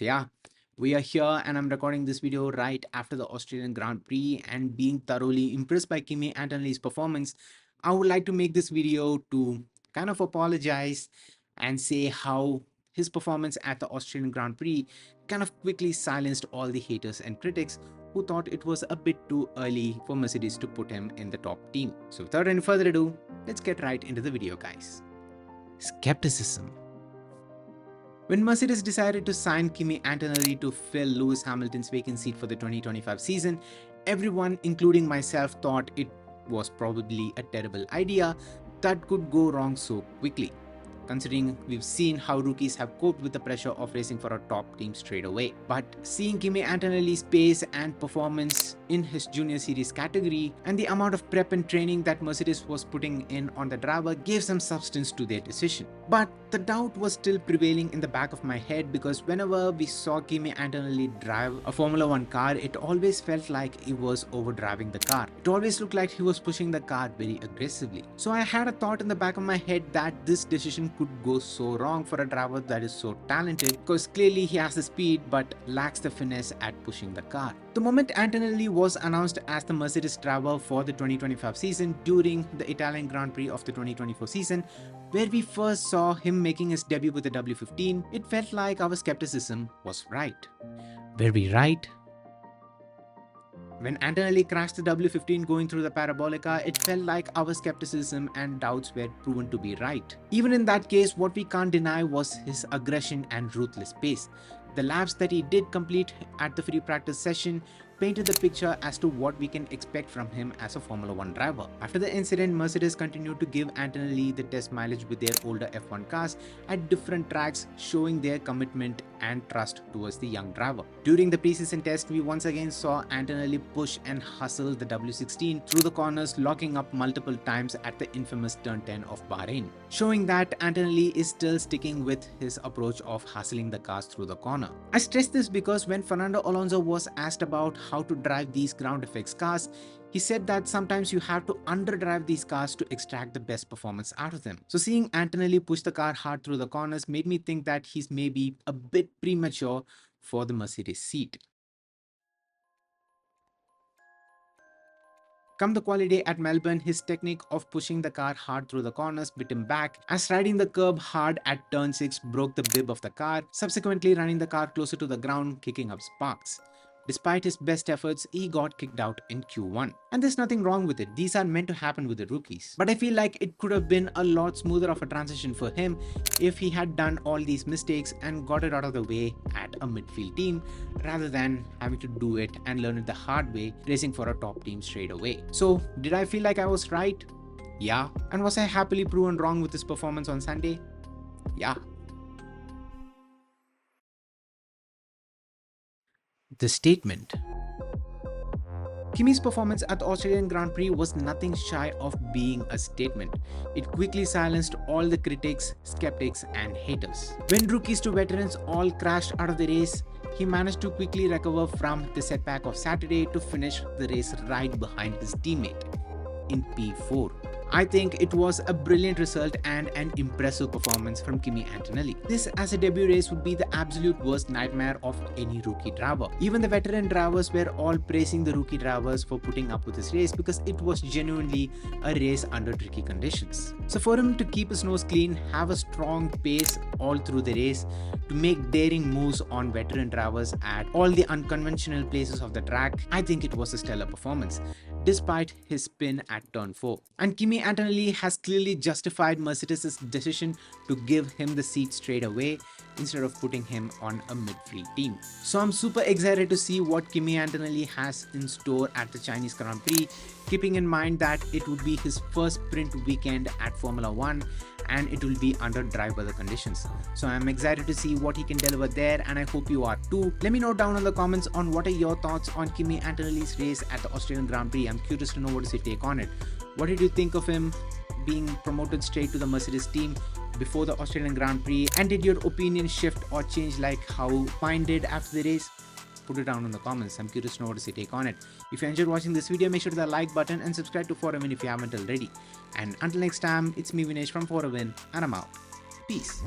So yeah, we are here and I'm recording this video right after the Australian Grand Prix, and being thoroughly impressed by Kimi Antonelli's performance, I would like to make this video to kind of apologize and say how his performance at the Australian Grand Prix kind of quickly silenced all the haters and critics who thought it was a bit too early for Mercedes to put him in the top team. So without any further ado, let's get right into the video, guys. Skepticism. When Mercedes decided to sign Kimi Antonelli to fill Lewis Hamilton's vacant seat for the 2025 season, everyone, including myself, thought it was probably a terrible idea that could go wrong so quickly, considering we've seen how rookies have coped with the pressure of racing for a top team straight away. But seeing Kimi Antonelli's pace and performance in his junior series category and the amount of prep and training that Mercedes was putting in on the driver gave some substance to their decision. But the doubt was still prevailing in the back of my head, because whenever we saw Kimi Antonelli drive a Formula 1 car, it always felt like he was overdriving the car. It always looked like he was pushing the car very aggressively. So I had a thought in the back of my head that this decision could go so wrong for a driver that is so talented, because clearly he has the speed but lacks the finesse at pushing the car. The moment Antonelli was announced as the Mercedes driver for the 2025 season during the Italian Grand Prix of the 2024 season, where we first saw him making his debut with the W15, it felt like our skepticism was right. Were we right? When Antonelli crashed the W15 going through the Parabolica, it felt like our skepticism and doubts were proven to be right. Even in that case, what we can't deny was his aggression and ruthless pace. The laps that he did complete at the free practice session painted the picture as to what we can expect from him as a Formula 1 driver. After the incident, Mercedes continued to give Antonelli the test mileage with their older F1 cars at different tracks, showing their commitment and trust towards the young driver. During the preseason test, we once again saw Antonelli push and hustle the W16 through the corners, locking up multiple times at the infamous turn 10 of Bahrain, showing that Antonelli is still sticking with his approach of hustling the cars through the corner. I stress this because when Fernando Alonso was asked about how to drive these ground effects cars, he said that sometimes you have to underdrive these cars to extract the best performance out of them. So seeing Antonelli push the car hard through the corners made me think that he's maybe a bit premature for the Mercedes seat. Come the quali day at Melbourne, his technique of pushing the car hard through the corners bit him back, as riding the curb hard at turn 6 broke the bib of the car, subsequently running the car closer to the ground, kicking up sparks. Despite his best efforts, he got kicked out in Q1. And there's nothing wrong with it, these are meant to happen with the rookies. But I feel like it could have been a lot smoother of a transition for him if he had done all these mistakes and got it out of the way at a midfield team, rather than having to do it and learn it the hard way, racing for a top team straight away. So did I feel like I was right? Yeah. And was I happily proven wrong with his performance on Sunday? Yeah. The statement. Kimi's performance at the Australian Grand Prix was nothing shy of being a statement. It quickly silenced all the critics, skeptics and haters. When rookies to veterans all crashed out of the race, he managed to quickly recover from the setback of Saturday to finish the race right behind his teammate in P4. I think it was a brilliant result and an impressive performance from Kimi Antonelli. This as a debut race would be the absolute worst nightmare of any rookie driver. Even the veteran drivers were all praising the rookie drivers for putting up with this race, because it was genuinely a race under tricky conditions. So for him to keep his nose clean, have a strong pace all through the race, to make daring moves on veteran drivers at all the unconventional places of the track, I think it was a stellar performance, despite his spin at turn 4. And Kimi Antonelli has clearly justified Mercedes' decision to give him the seat straight away instead of putting him on a midfield team. So I'm super excited to see what Kimi Antonelli has in store at the Chinese Grand Prix, keeping in mind that it would be his first sprint weekend at Formula 1 and it will be under dry weather conditions. So I'm excited to see what he can deliver there, and I hope you are too. Let me know down in the comments on what are your thoughts on Kimi Antonelli's race at the Australian Grand Prix. I'm curious to know what is your take on it. What did you think of him being promoted straight to the Mercedes team before the Australian Grand Prix, and did your opinion shift or change like how mine did after the race? Put it down in the comments. I'm curious to know what is your take on it. If you enjoyed watching this video, make sure to hit the like button and subscribe to Forum if you haven't already. And until next time, it's me Vinesh from Forum, and I'm out. Peace.